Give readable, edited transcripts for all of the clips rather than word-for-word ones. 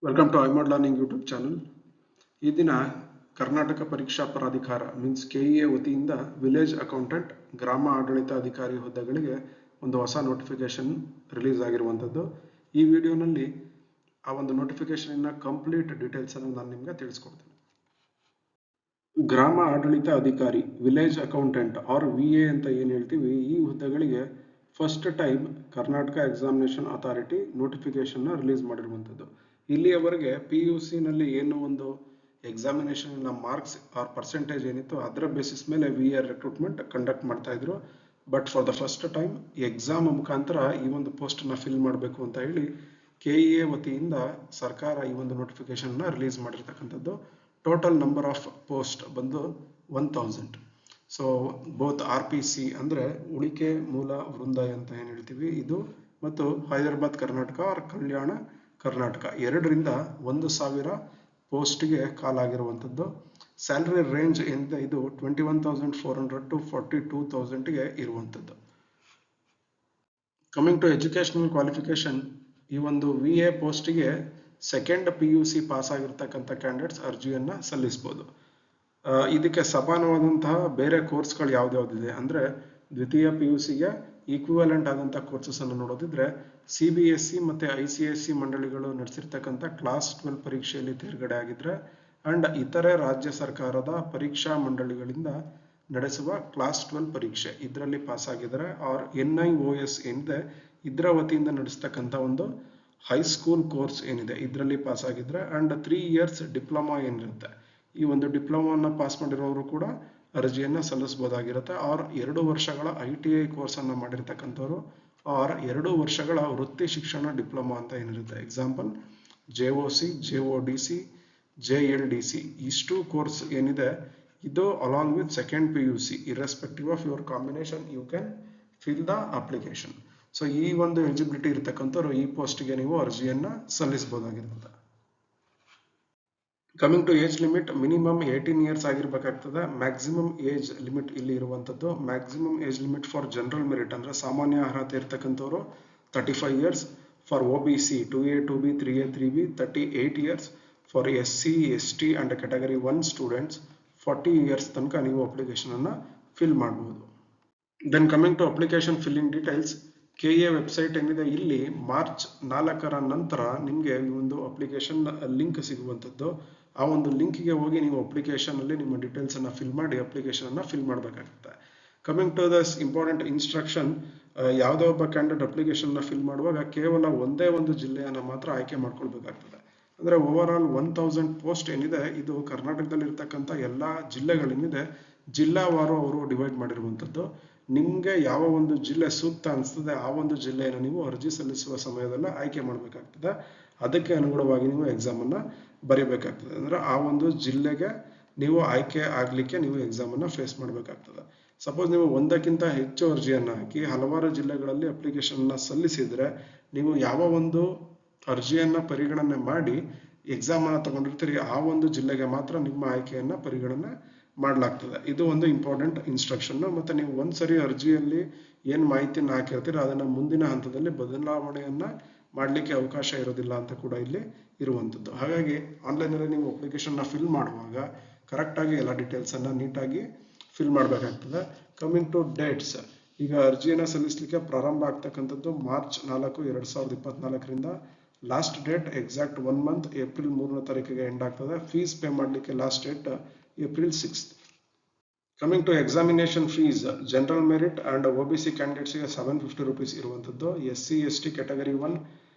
Welcome to Imad learning YouTube channel. ಈ ದಿನ ಕರ್ನಾಟಕ ಪರೀಕ್ಷಾ ಪ್ರಾಧಿಕಾರ ಮೀನ್ಸ್ ಕೆಇಎ ವತಿಯಿಂದ ವಿಲೇಜ್ ಅಕೌಂಟೆಂಟ್ ಗ್ರಾಮ ಆಡಳಿತ ಅಧಿಕಾರಿ ಹುದ್ದೆಗಳಿಗೆ ಒಂದು ಹೊಸ ನೋಟಿಫಿಕೇಶನ್ ರಿಲೀಸ್ ಆಗಿರುವಂಥದ್ದು. ಈ ವಿಡಿಯೋನಲ್ಲಿ ಆ ಒಂದು ನೋಟಿಫಿಕೇಶನ್ನ ಕಂಪ್ಲೀಟ್ ಡೀಟೇಲ್ಸ್ ಅನ್ನು ನಾನು ನಿಮಗೆ ತಿಳಿಸ್ಕೊಡ್ತೇನೆ. ಗ್ರಾಮ ಆಡಳಿತ ಅಧಿಕಾರಿ ವಿಲೇಜ್ ಅಕೌಂಟೆಂಟ್ ಆರ್ VA ಅಂತ ಏನು ಹೇಳ್ತೀವಿ, ಈ ಹುದ್ದೆಗಳಿಗೆ first time Karnataka examination authority ನೋಟಿಫಿಕೇಶನ್ನ ರಿಲೀಸ್ ಮಾಡಿರುವಂಥದ್ದು. ಇಲ್ಲಿಯವರೆಗೆ PUC ನಲ್ಲಿ ಏನು ಒಂದು ಎಕ್ಸಾಮಿನೇಷನ್ ಮಾರ್ಕ್ಸ್ ಆರ್ ಪರ್ಸೆಂಟೇಜ್ ಏನಿತ್ತು ಅದರ ಬೇಸಿಸ್ ಮೇಲೆ VA ರಿಕ್ರೂಟ್ಮೆಂಟ್ ಕಂಡಕ್ಟ್ ಮಾಡ್ತಾ ಇದ್ರು. But for the first time exam ಮುಖಾಂತರ ಈ ಒಂದು ಪೋಸ್ಟ್ ನ ಫಿಲ್ ಮಾಡಬೇಕು ಅಂತ ಹೇಳಿ KEA ವತಿಯಿಂದ ಸರ್ಕಾರ ಈ ಒಂದು ನೋಟಿಫಿಕೇಶನ್ ನ ರಿಲೀಸ್ ಮಾಡಿರ್ತಕ್ಕಂಥದ್ದು. ಟೋಟಲ್ ನಂಬರ್ ಆಫ್ ಪೋಸ್ಟ್ ಬಂದು 1000. ಸೊ ಬೋತ್ RPC ಅಂದ್ರೆ ಉಳಿಕೆ ಮೂಲ ವೃಂದ ಅಂತ ಏನ್ ಹೇಳ್ತೀವಿ ಇದು, ಮತ್ತು ಹೈದರಾಬಾದ್ ಕರ್ನಾಟಕ ಆರ್ ಕಲ್ಯಾಣ ಕರ್ನಾಟಕ 2ರಿಂದ 1000 ಪೋಸ್ಟ್ಗೆ ಕಾಲಾಗಿರುವಂಥದ್ದು. ಸ್ಯಾಲರಿ ರೇಂಜ್ ಏನಿದೆ ಇದು 21,400 to 42,000ಗೆ ಇರುವಂಥದ್ದು. ಕಮಿಂಗ್ ಟು ಎಜುಕೇಶನಲ್ ಕ್ವಾಲಿಫಿಕೇಶನ್, ಈ ಒಂದು VA ಪೋಸ್ಟ್ಗೆ ಸೆಕೆಂಡ್ PUC ಪಾಸ್ ಆಗಿರ್ತಕ್ಕಂಥ ಕ್ಯಾಂಡಿಡೇಟ್ಸ್ ಅರ್ಜಿಯನ್ನ ಸಲ್ಲಿಸಬಹುದು. ಇದಕ್ಕೆ ಸಮಾನವಾದಂತಹ ಬೇರೆ ಕೋರ್ಸ್ಗಳು ಯಾವ್ದಾವ್ದಿದೆ ಅಂದ್ರೆ ದ್ವಿತೀಯ PUCಗೆ ಈಕ್ವಿವೆಲೆಂಟ್ ಆದಂತಹ ಕೋರ್ಸಸ್ ಅನ್ನು ನೋಡೋದಿದ್ರೆ CBSE ಮತ್ತೆ ICSE ಮಂಡಳಿಗಳು ನಡೆಸಿರ್ತಕ್ಕಂಥ ಕ್ಲಾಸ್ 12 ಪರೀಕ್ಷೆಯಲ್ಲಿ ತೇರ್ಗಡೆ ಆಗಿದ್ರೆ ಅಂಡ್ ಇತರೆ ರಾಜ್ಯ ಸರ್ಕಾರದ ಪರೀಕ್ಷಾ ಮಂಡಳಿಗಳಿಂದ ನಡೆಸುವ ಕ್ಲಾಸ್ 12 ಪರೀಕ್ಷೆ ಇದರಲ್ಲಿ ಪಾಸ್ ಆಗಿದ್ರೆ ಆರ್ NIOS ಏನಿದೆ ಇದರ ವತಿಯಿಂದ ನಡೆಸ್ತಕ್ಕಂಥ ಒಂದು ಹೈಸ್ಕೂಲ್ ಕೋರ್ಸ್ ಏನಿದೆ ಇದರಲ್ಲಿ ಪಾಸ್ ಆಗಿದ್ರೆ ಅಂಡ್ 3 years ಡಿಪ್ಲೊಮಾ ಏನಿರುತ್ತೆ ಈ ಒಂದು ಡಿಪ್ಲೊಮಾನ ಪಾಸ್ ಮಾಡಿರೋರು ಕೂಡ ಅರ್ಜಿಯನ್ನ ಸಲ್ಲಿಸಬಹುದಾಗಿರುತ್ತೆ. ಆರ್ 2 ವರ್ಷಗಳ ITI ಕೋರ್ಸ್ ಅನ್ನ ಮಾಡಿರ್ತಕ್ಕಂಥವ್ರು ಆರ್ 2 ವರ್ಷಗಳ ವೃತ್ತಿ ಶಿಕ್ಷಣ ಡಿಪ್ಲೊಮಾ ಅಂತ ಏನಿರುತ್ತೆ, ಎಕ್ಸಾಂಪಲ್ JOC, JODC, JLDC ಇಷ್ಟು ಕೋರ್ಸ್ ಏನಿದೆ ಇದು along with second PUC irrespective of your combination you can fill the application. So ಈ ಒಂದು ಎಲಿಜಿಬಿಲಿಟಿ ಇರತಕ್ಕಂಥವ್ರು ಈ ಪೋಸ್ಟ್ಗೆ ನೀವು ಅರ್ಜಿಯನ್ನ ಸಲ್ಲಿಸಬಹುದಾಗಿರುತ್ತೆ. Coming to age limit, minimum 18 years ಆಗಿರ್ಬೇಕಾಗ್ತದೆ. ಮ್ಯಾಕ್ಸಿಮಮ್ ಏಜ್ ಲಿಮಿಟ್ ಇಲ್ಲಿ ಇರುವಂತದ್ದು, maximum age limit for general merit ಅಂದ್ರೆ ಸಾಮಾನ್ಯ ಅರ್ಹತೆ ಇರ್ತಕ್ಕಂಥವ್ರು 35 years, for OBC 2A 2B 3A 3B 38 years, for SC ST and category 1 students 40 years ತನಕ ನೀವು ಅಪ್ಲಿಕೇಶನ್ ಅನ್ನ ಫಿಲ್ ಮಾಡಬಹುದು. Then coming to application filling details, KEA website ಏನಿದೆ ಇಲ್ಲಿ ಮಾರ್ಚ್ 4ರ ನಂತರ ನಿಮಗೆ ಈ ಒಂದು ಅಪ್ಲಿಕೇಶನ್ ಲಿಂಕ್ ಸಿಗುವಂಥದ್ದು. ಆ ಒಂದು ಲಿಂಕ್ಗೆ ಹೋಗಿ ನೀವು ಅಪ್ಲಿಕೇಶನ್ ಅಲ್ಲಿ ನಿಮ್ಮ ಡೀಟೇಲ್ಸ್ ಅನ್ನ ಫಿಲ್ ಮಾಡಿ ಅಪ್ಲಿಕೇಶನ್ ಅನ್ನ ಫಿಲ್ ಮಾಡಬೇಕಾಗುತ್ತೆ. Coming to Dus important instruction, ಯಾವುದೋ ಒಬ್ಬ ಕ್ಯಾಂಡಿಡೇಟ್ ಅಪ್ಲಿಕೇಶನ್ ನ ಫಿಲ್ ಮಾಡುವಾಗ ಕೇವಲ ಒಂದೇ ಒಂದು ಜಿಲ್ಲೆಯನ್ನ ಮಾತ್ರ ಆಯ್ಕೆ ಮಾಡ್ಕೊಳ್ಬೇಕಾಗ್ತದೆ. ಅಂದ್ರೆ ಓವರ್ ಆಲ್ 1000 ಪೋಸ್ಟ್ ಏನಿದೆ ಇದು ಕರ್ನಾಟಕದಲ್ಲಿ ಇರ್ತಕ್ಕಂಥ ಎಲ್ಲಾ ಜಿಲ್ಲೆಗಳೇನಿದೆ ಜಿಲ್ಲಾವಾರು ಅವರು ಡಿವೈಡ್ ಮಾಡಿರುವಂಥದ್ದು. ನಿಮ್ಗೆ ಯಾವ ಒಂದು ಜಿಲ್ಲೆ ಸೂಕ್ತ ಅನಿಸ್ತದೆ ಆ ಒಂದು ಜಿಲ್ಲೆಯನ್ನು ನೀವು ಅರ್ಜಿ ಸಲ್ಲಿಸುವ ಸಮಯದಲ್ಲಿ ಆಯ್ಕೆ ಮಾಡಬೇಕಾಗ್ತದೆ. ಅದಕ್ಕೆ ಅನುಗುಣವಾಗಿ ನೀವು ಎಕ್ಸಾಮ್ ಅನ್ನ ಬರೀಬೇಕಾಗ್ತದೆ. ಅಂದ್ರೆ ಆ ಒಂದು ಜಿಲ್ಲೆಗೆ ನೀವು ಆಯ್ಕೆ ಆಗ್ಲಿಕ್ಕೆ ನೀವು ಎಕ್ಸಾಮ್ ಅನ್ನ ಫೇಸ್ ಮಾಡಬೇಕಾಗ್ತದೆ. ಸಪೋಸ್ ನೀವು ಒಂದಕ್ಕಿಂತ ಹೆಚ್ಚು ಅರ್ಜಿಯನ್ನ ಹಾಕಿ ಹಲವಾರು ಜಿಲ್ಲೆಗಳಲ್ಲಿ ಅಪ್ಲಿಕೇಶನ್ ಅನ್ನ ಸಲ್ಲಿಸಿದ್ರೆ ನೀವು ಯಾವ ಒಂದು ಅರ್ಜಿಯನ್ನ ಪರಿಗಣನೆ ಮಾಡಿ ಎಕ್ಸಾಮ್ ಅನ್ನ ತಗೊಂಡಿರ್ತೀರಿ ಆ ಒಂದು ಜಿಲ್ಲೆಗೆ ಮಾತ್ರ ನಿಮ್ಮ ಆಯ್ಕೆಯನ್ನ ಪರಿಗಣನೆ ಮಾಡಲಾಗ್ತದೆ. ಇದು ಒಂದು ಇಂಪಾರ್ಟೆಂಟ್ ಇನ್ಸ್ಟ್ರಕ್ಷನ್. ಮತ್ತೆ ನೀವು ಒಂದ್ಸರಿ ಅರ್ಜಿಯಲ್ಲಿ ಏನ್ ಮಾಹಿತಿಯನ್ನು ಹಾಕಿರ್ತೀರ ಅದನ್ನ ಮುಂದಿನ ಹಂತದಲ್ಲಿ ಬದಲಾವಣೆಯನ್ನ ಮಾಡ್ಲಿಕ್ಕೆ ಅವಕಾಶ ಇರೋದಿಲ್ಲ ಅಂತ ಕೂಡ ಇಲ್ಲಿ ಇರುವಂತದ್ದು. ಹಾಗಾಗಿ ಆನ್ಲೈನ್ ಅಲ್ಲಿ ನೀವು ಅಪ್ಲಿಕೇಶನ್ ನ ಫಿಲ್ ಮಾಡುವಾಗ ಕರೆಕ್ಟ್ ಆಗಿ ಎಲ್ಲ ಡೀಟೇಲ್ಸ್ ಅನ್ನ ನೀಟಾಗಿ ಫಿಲ್ ಮಾಡಬೇಕಾಗ್ತದೆ. ಕಮಿಂಗ್ ಟು ಡೇಟ್ಸ್, ಈಗ ಅರ್ಜಿಯನ್ನ ಸಲ್ಲಿಸಲಿಕ್ಕೆ ಪ್ರಾರಂಭ ಆಗ್ತಕ್ಕಂಥದ್ದು ಮಾರ್ಚ್ 4, 2024ರಿಂದ. Last date exact 1 month April 3ನೇ ತಾರೀಕಿಗೆ ಎಂಡ್ ಆಗ್ತದೆ. ಫೀಸ್ ಪೇ ಮಾಡಲಿಕ್ಕೆ last date April 6th. Coming to examination fees, general merit and OBC ಕ್ಯಾಂಡಿಡೇಟ್ಸ್ಗೆ 750 rupees ಇರುವಂಥದ್ದು. SC ST category 1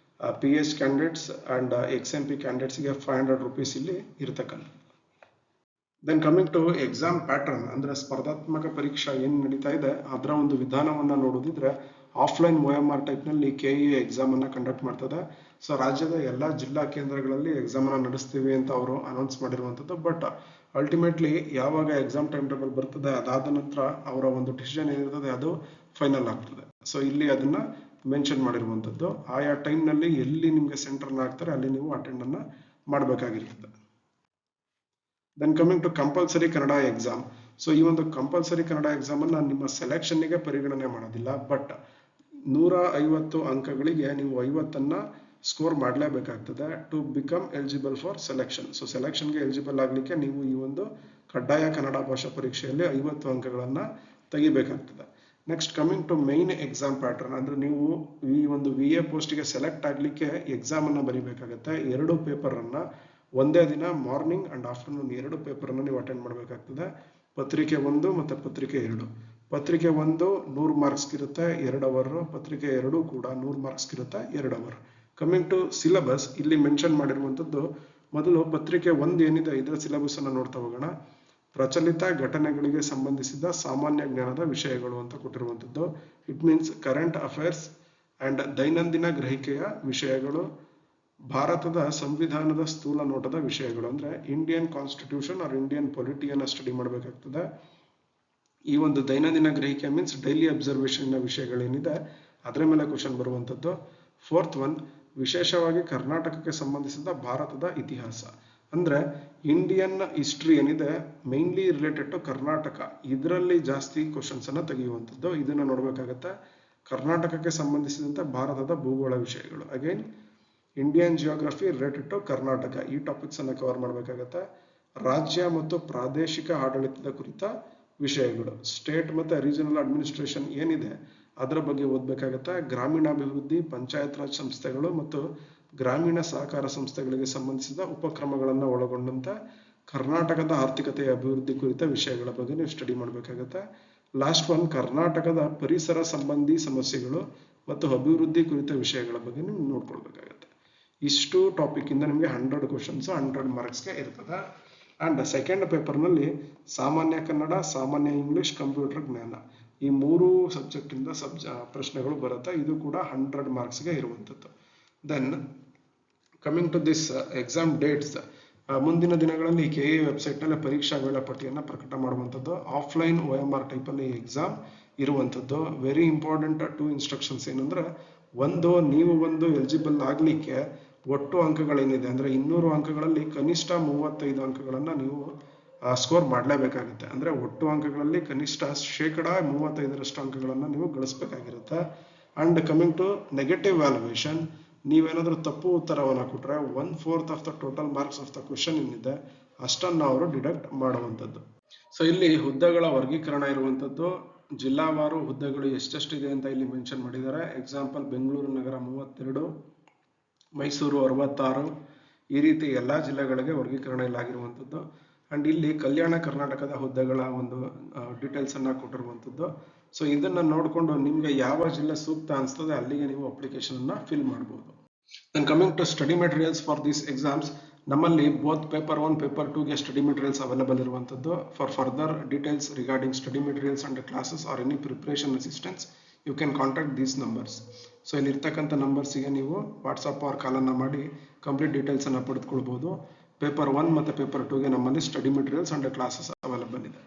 PH candidates and XMP ಕ್ಯಾಂಡಿಡೇಟ್ಸ್ಗೆ 500 rupees ಇಲ್ಲಿ ಇರತಕ್ಕಂಥ. Then coming to exam pattern ಅಂದ್ರೆ ಸ್ಪರ್ಧಾತ್ಮಕ ಪರೀಕ್ಷಾ ಏನ್ ನಡೀತಾ ಇದೆ ಅದರ ಒಂದು ವಿಧಾನವನ್ನ ನೋಡೋದಿದ್ರೆ ಆಫ್ಲೈನ್ OMR ಟೈಪ್ ನಲ್ಲಿ KEA ಎಕ್ಸಾಮ್ ಅನ್ನ ಕಂಡಕ್ಟ್ ಮಾಡ್ತದೆ. ಸೊ ರಾಜ್ಯದ ಎಲ್ಲಾ ಜಿಲ್ಲಾ ಕೇಂದ್ರಗಳಲ್ಲಿ ಎಕ್ಸಾಮ್ ಅನ್ನ ನಡೆಸ್ತೀವಿ ಅಂತ ಅವರು ಅನೌನ್ಸ್ ಮಾಡಿರುವಂತದ್ದು. ಬಟ್ ಅಲ್ಟಿಮೇಟ್ಲಿ ಯಾವಾಗ ಎಕ್ಸಾಮ್ ಟೈಮ್ ಟೇಬಲ್ ಬರ್ತದೆ ಅದಾದ ನಂತರ ಅವರ ಒಂದು ಡಿಸಿಷನ್ ಏನಿರ್ತದೆ ಅದು ಫೈನಲ್ ಆಗ್ತದೆ. ಸೊ ಇಲ್ಲಿ ಅದನ್ನ ಮೆನ್ಷನ್ ಮಾಡಿರುವಂತದ್ದು. ಆಯಾ ಟೈಮ್ ನಲ್ಲಿ ಎಲ್ಲಿ ನಿಮ್ಗೆ ಸೆಂಟರ್ ಹಾಕ್ತಾರೆ ಅಲ್ಲಿ ನೀವು ಅಟೆಂಡ್ ಅನ್ನ ಮಾಡಬೇಕಾಗಿರ್ತದೆ. Then coming to compulsory Kannada exam. So ಈ ಒಂದು ಕಂಪಲ್ಸರಿ ಕನ್ನಡ ಎಕ್ಸಾಮ್ ಅನ್ನ ನಿಮ್ಮ ಸೆಲೆಕ್ಷನ್ಗೆ ಪರಿಗಣನೆ ಮಾಡೋದಿಲ್ಲ. ಬಟ್ 150 ಅಂಕಗಳಿಗೆ ನೀವು 50ಅನ್ನ ಸ್ಕೋರ್ ಮಾಡಲೇಬೇಕಾಗ್ತದೆ to become eligible for selection. So ಸೆಲೆಕ್ಷನ್ಗೆ ಎಲಿಜಿಬಲ್ ಆಗಲಿಕ್ಕೆ ನೀವು ಈ ಒಂದು ಕಡ್ಡಾಯ ಕನ್ನಡ ಭಾಷಾ ಪರೀಕ್ಷೆಯಲ್ಲಿ 50 ಅಂಕಗಳನ್ನು ತೆಗಿಬೇಕಾಗ್ತದೆ. Next coming to main exam pattern, ಅಂದ್ರೆ ನೀವು ಈ ಒಂದು VA ಪೋಸ್ಟ್ಗೆ ಸೆಲೆಕ್ಟ್ ಆಗಲಿಕ್ಕೆ ಎಕ್ಸಾಮನ್ನು ಬರೀಬೇಕಾಗತ್ತೆ. 2 ಪೇಪರನ್ನು ಒಂದೇ ದಿನ ಮಾರ್ನಿಂಗ್ ಅಂಡ್ ಆಫ್ಟರ್ನೂನ್ 2 ಪೇಪರನ್ನು ನೀವು ಅಟೆಂಡ್ ಮಾಡಬೇಕಾಗ್ತದೆ. ಪತ್ರಿಕೆ 1 ಮತ್ತು ಪತ್ರಿಕೆ 2. ಪತ್ರಿಕೆ 1 100 ಮಾರ್ಕ್ಸ್ ಇರುತ್ತೆ 2 ಅವರ್, ಪತ್ರಿಕೆ 2 ಕೂಡ 100 ಮಾರ್ಕ್ಸ್ ಇರುತ್ತೆ 2 ಅವರ್. ಕಮಿಂಗ್ ಟು ಸಿಲೆಬಸ್, ಇಲ್ಲಿ ಮೆನ್ಷನ್ ಮಾಡಿರುವಂಥದ್ದು ಮೊದಲು ಪತ್ರಿಕೆ 1 ಏನಿದೆ ಇದರ ಸಿಲೆಬಸ್ ಅನ್ನು ನೋಡ್ತಾ ಹೋಗೋಣ. ಪ್ರಚಲಿತ ಘಟನೆಗಳಿಗೆ ಸಂಬಂಧಿಸಿದ ಸಾಮಾನ್ಯ ಜ್ಞಾನದ ವಿಷಯಗಳು ಅಂತ ಕೊಟ್ಟಿರುವಂಥದ್ದು. It means current affairs and ದೈನಂದಿನ ಗ್ರಹಿಕೆಯ ವಿಷಯಗಳು, ಭಾರತದ ಸಂವಿಧಾನದ ಸ್ಥೂಲ ನೋಟದ ವಿಷಯಗಳು, ಅಂದ್ರೆ ಇಂಡಿಯನ್ ಕಾನ್ಸ್ಟಿಟ್ಯೂಷನ್ ಆರ್ ಇಂಡಿಯನ್ ಪೊಲಿಟಿಯನ್ನ ಸ್ಟಡಿ ಮಾಡಬೇಕಾಗ್ತದೆ. ಈ ಒಂದು ದೈನಂದಿನ ಗ್ರಹಿಕೆ ಮೀನ್ಸ್ ಡೈಲಿ ಅಬ್ಸರ್ವೇಷನ್ ವಿಷಯಗಳೇನಿದೆ ಅದರ ಮೇಲೆ ಕ್ವಶನ್ ಬರುವಂಥದ್ದು. 4th ಒನ್, ವಿಶೇಷವಾಗಿ ಕರ್ನಾಟಕಕ್ಕೆ ಸಂಬಂಧಿಸಿದ ಭಾರತದ ಇತಿಹಾಸ, ಅಂದ್ರೆ ಇಂಡಿಯನ್ ಹಿಸ್ಟ್ರಿ ಏನಿದೆ ಮೈನ್ಲಿ ರಿಲೇಟೆಡ್ ಟು ಕರ್ನಾಟಕ, ಇದರಲ್ಲಿ ಜಾಸ್ತಿ ಕ್ವಶನ್ಸ್ ಅನ್ನ ತೆಗೆಯುವಂಥದ್ದು. ಇದನ್ನ ನೋಡ್ಬೇಕಾಗತ್ತೆ. ಕರ್ನಾಟಕಕ್ಕೆ ಸಂಬಂಧಿಸಿದಂತೆ ಭಾರತದ ಭೂಗೋಳ ವಿಷಯಗಳು, again Indian geography related to Karnataka, ಈ ಟಾಪಿಕ್ಸ್ ಅನ್ನ ಕವರ್ ಮಾಡಬೇಕಾಗತ್ತೆ. ರಾಜ್ಯ ಮತ್ತು ಪ್ರಾದೇಶಿಕ ಆಡಳಿತದ ಕುರಿತ ವಿಷಯಗಳು, ಸ್ಟೇಟ್ ಮತ್ತೆ ರೀಜನಲ್ ಅಡ್ಮಿನಿಸ್ಟ್ರೇಷನ್ ಏನಿದೆ ಅದರ ಬಗ್ಗೆ ಓದಬೇಕಾಗತ್ತೆ. ಗ್ರಾಮೀಣಾಭಿವೃದ್ಧಿ, ಪಂಚಾಯತ್ ರಾಜ್ ಸಂಸ್ಥೆಗಳು ಮತ್ತು ಗ್ರಾಮೀಣ ಸಹಕಾರ ಸಂಸ್ಥೆಗಳಿಗೆ ಸಂಬಂಧಿಸಿದ ಉಪಕ್ರಮಗಳನ್ನು ಒಳಗೊಂಡಂತ ಕರ್ನಾಟಕದ ಆರ್ಥಿಕತೆಯ ಅಭಿವೃದ್ಧಿ ಕುರಿತ ವಿಷಯಗಳ ಬಗ್ಗೆ ನೀವು ಸ್ಟಡಿ ಮಾಡಬೇಕಾಗತ್ತೆ. ಲಾಸ್ಟ್ ಒನ್, ಕರ್ನಾಟಕದ ಪರಿಸರ ಸಂಬಂಧಿ ಸಮಸ್ಯೆಗಳು ಮತ್ತು ಅಭಿವೃದ್ಧಿ ಕುರಿತ ವಿಷಯಗಳ ಬಗ್ಗೆ ನೀವು ನೋಡ್ಕೊಳ್ಬೇಕಾಗತ್ತೆ. ಇಷ್ಟು ಟಾಪಿಕ್ ಇಂದ ನಿಮಗೆ 100 ಕ್ವಶನ್ಸ್ 100 ಮಾರ್ಕ್ಸ್ಗೆ ಇರ್ತದೆ. ಅಂಡ್ ಸೆಕೆಂಡ್ ಪೇಪರ್ನಲ್ಲಿ ಸಾಮಾನ್ಯ ಕನ್ನಡ, ಸಾಮಾನ್ಯ ಇಂಗ್ಲಿಷ್, ಕಂಪ್ಯೂಟರ್ ಜ್ಞಾನ, ಈ 3 ಸಬ್ಜೆಕ್ಟ್ ಇಂದ ಪ್ರಶ್ನೆಗಳು ಬರುತ್ತೆ. ಇದು ಕೂಡ 100 ಮಾರ್ಕ್ಸ್ಗೆ ಇರುವಂಥದ್ದು. Then coming to this exam dates, ಮುಂದಿನ ದಿನಗಳಲ್ಲಿ KE ವೆಬ್ಸೈಟ್ನಲ್ಲಿ ಪರೀಕ್ಷಾ ವೇಳಾಪಟ್ಟಿಯನ್ನು ಪ್ರಕಟ ಮಾಡುವಂಥದ್ದು. ಆಫ್ಲೈನ್ OMR ಟೈಪಲ್ಲಿ ಎಕ್ಸಾಮ್ ಇರುವಂಥದ್ದು. ವೆರಿ ಇಂಪಾರ್ಟೆಂಟ್ 2 ಇನ್ಸ್ಟ್ರಕ್ಷನ್ಸ್ ಏನಂದ್ರೆ, ನೀವು ಎಲಿಜಿಬಲ್ ಆಗಲಿಕ್ಕೆ ಒಟ್ಟು ಅಂಕಗಳೇನಿದೆ ಅಂದ್ರೆ 200 ಅಂಕಗಳಲ್ಲಿ ಕನಿಷ್ಠ 35 ಅಂಕಗಳನ್ನು ನೀವು ಸ್ಕೋರ್ ಮಾಡಲೇಬೇಕಾಗುತ್ತೆ. ಅಂದ್ರೆ ಒಟ್ಟು ಅಂಕಗಳಲ್ಲಿ ಕನಿಷ್ಠ 35% ಅಂಕಗಳನ್ನು ನೀವು ಗಳಿಸಬೇಕಾಗಿರುತ್ತೆ. And coming to negative valuation, ನೀವೇನಾದ್ರೂ ತಪ್ಪು ಉತ್ತರವನ್ನು ಕೊಟ್ರೆ 1/4 of the total marks of the question ಏನಿದೆ ಅಷ್ಟನ್ನು ಅವರು ಡಿಡಕ್ಟ್ ಮಾಡುವಂಥದ್ದು. ಸೊ ಇಲ್ಲಿ ಹುದ್ದೆಗಳ ವರ್ಗೀಕರಣ ಇರುವಂಥದ್ದು, ಜಿಲ್ಲಾವಾರು ಹುದ್ದೆಗಳು ಎಷ್ಟೆಷ್ಟಿದೆ ಅಂತ ಇಲ್ಲಿ ಮೆನ್ಷನ್ ಮಾಡಿದ್ದಾರೆ. ಎಕ್ಸಾಂಪಲ್ ಬೆಂಗಳೂರು ನಗರ 32, ಮೈಸೂರು 66, ಈ ರೀತಿ ಎಲ್ಲಾ ಜಿಲ್ಲೆಗಳಿಗೆ ವರ್ಗೀಕರಣ ಇಲ್ಲಾಗಿರುವಂಥದ್ದು. ಅಂಡ್ ಇಲ್ಲಿ ಕಲ್ಯಾಣ ಕರ್ನಾಟಕದ ಹುದ್ದೆಗಳ ಒಂದು ಡೀಟೇಲ್ಸ್ ಅನ್ನ ಕೊಟ್ಟಿರುವಂಥದ್ದು. ಸೊ ಇದನ್ನ ನೋಡಿಕೊಂಡು ನಿಮ್ಗೆ ಯಾವ ಜಿಲ್ಲೆ ಸೂಕ್ತ ಅನಿಸ್ತದೆ ಅಲ್ಲಿಗೆ ನೀವು ಅಪ್ಲಿಕೇಶನ್ ಅನ್ನ ಫಿಲ್ ಮಾಡಬಹುದು. Then coming to study materials for these exams, ನಮ್ಮಲ್ಲಿ ಬೋತ್ ಪೇಪರ್ 1 ಪೇಪರ್ 2ಗೆ ಸ್ಟಡಿ ಮೆಟೀರಿಯಲ್ಸ್ ಅವೈಲೇಬಲ್ ಇರುವಂಥದ್ದು. For further details regarding study materials and classes or any preparation assistance you can contact these numbers. So ಇಲ್ಲಿ ಇರ್ತಕ್ಕಂಥ ನಂಬರ್ಸಿಗೆ ನೀವು WhatsApp R ಕಾಲನ್ನು ಮಾಡಿ complete details ಅನ್ನು ಪಡೆದುಕೊಳ್ಬಹುದು. Paper 1 ಮತ್ತು ಪೇಪರ್ 2ಗೆ ನಮ್ಮಲ್ಲಿ study materials and classes available ಇದೆ.